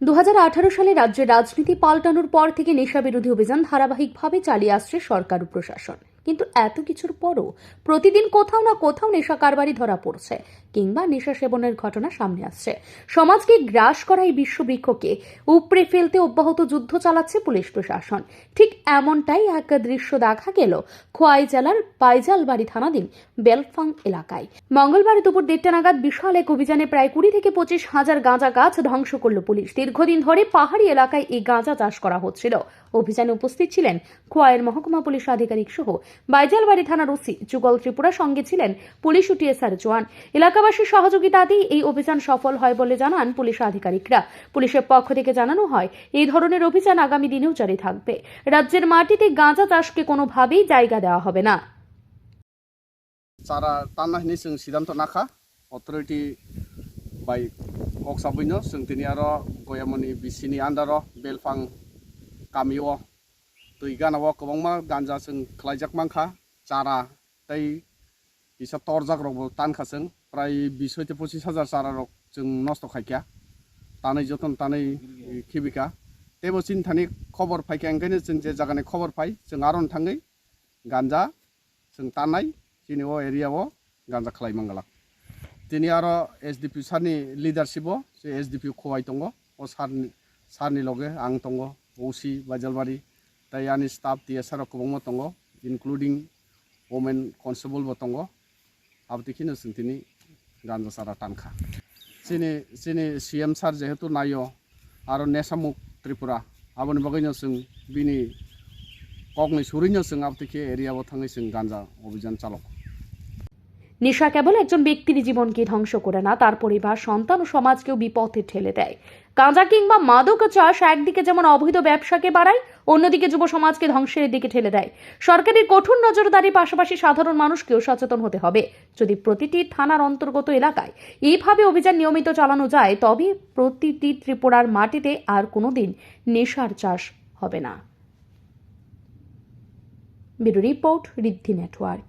2018 সালে রাজ্যে রাজনীতি পাল্টানোর পর থেকে নেশা বিরোধী অভিযান ধারাবাহিকভাবে চালিয়ে আসছে সরকার ও প্রশাসন। কিন্তু এত কিছুর পরও প্রতিদিন কোথাও না কোথাও নেশা কারবারি ধরা পড়ছে কিংবা নেশা সেবনের ঘটনা সামনে আসছে। সমাজকে গ্রাস করা এই বিশ্ববৃক্ষকে উপড়ে ফেলতে অব্যাহত যুদ্ধ চালাচ্ছে পুলিশ প্রশাসন। ঠিক এমনটাই এক দৃশ্য দেখা গেল খোয়াই জেলার বাইজালবাড়ি থানাধীন বেলফাং এলাকায়। মঙ্গলবার দুপুর 1:30 নাগাদ বিশাল এক অভিযানে প্রায় 20 থেকে 25 হাজার গাঁজা গাছ ধ্বংস করল পুলিশ। দীর্ঘদিন ধরে পাহাড়ি এলাকায় এই গাঁজা চাষ করা হচ্ছিল। অভিযানে উপস্থিত ছিলেন খোয়াইয়ের মহকুমা পুলিশ আধিকারিক সহ বাইজালবাড়ি থানার ওসি যুগল ত্রিপুরা, সঙ্গে ছিলেন পুলিশ ও টিএসআর জওয়ান। এলাকাবাসীর সহযোগিতাতেই এই অভিযান সফল হয় বলে জানান পুলিশ আধিকারিকরা। পুলিশের পক্ষ থেকে জানানো হয়, এই ধরনের অভিযান আগামী দিনেও জারি থাকবে। রাজ্যের মাটিতে গাঁজা চাষকে কোনোভাবেই জায়গা দেওয়া হবে না। Cara tanah ini sing sidanto naka authority by Oksabino sing tiniaro goyamoni bisini andaro belfang kamio tuigan awo kobongma ganja sing khlaijak mangkha cara tei bisa torjak robo tan khaseng prai 20 থেকে 25 হাজার চারা rok जों নষ্ট খাইকা tanai joton tanai khibika tebo sinthani khobor phaika engkaino जों je jagani khobor phai जों aron thangai ganja जों tanai Tini o area o ganja khlai mangalak. Tini aro SDP sarni leadership o se SDP khowai tongo o sarni loge ang tongo OC Bajalbari tai ani staff TSR kobongmo tongo including women constable bo tongo abti kino sintini ganja sara tankha. Sini CM sar jehetu nayo aro nesamuk Tripura aboni bagino sing bini kokni surinyo sing abti ke area bo thangai sing ganja অভিযান চালক। নেশা কেবল একজন ব্যক্তির জীবনকে ধ্বংস করে না, তার পরিবার, সন্তান ও সমাজকেও বিপথে ঠেলে দেয়। গাঁজা কিংবা মাদক চাষ একদিকে যেমন অবৈধ ব্যবসাকে বাড়ায়, অন্যদিকে যুব সমাজকে ধ্বংসের দিকে ঠেলে দেয়। সরকারের কঠোর নজরদারির পাশাপাশি সাধারণ মানুষকেও সচেতন হতে হবে। যদি প্রতিটি থানার অন্তর্গত এলাকায় এইভাবে অভিযান নিয়মিত চালানো যায়, তবে প্রতিটি ত্রিপুরার মাটিতে আর কোনোদিন নেশার চাষ হবে না। ব্যুরো রিপোর্ট, ঋদ্ধি নেটওয়ার্ক।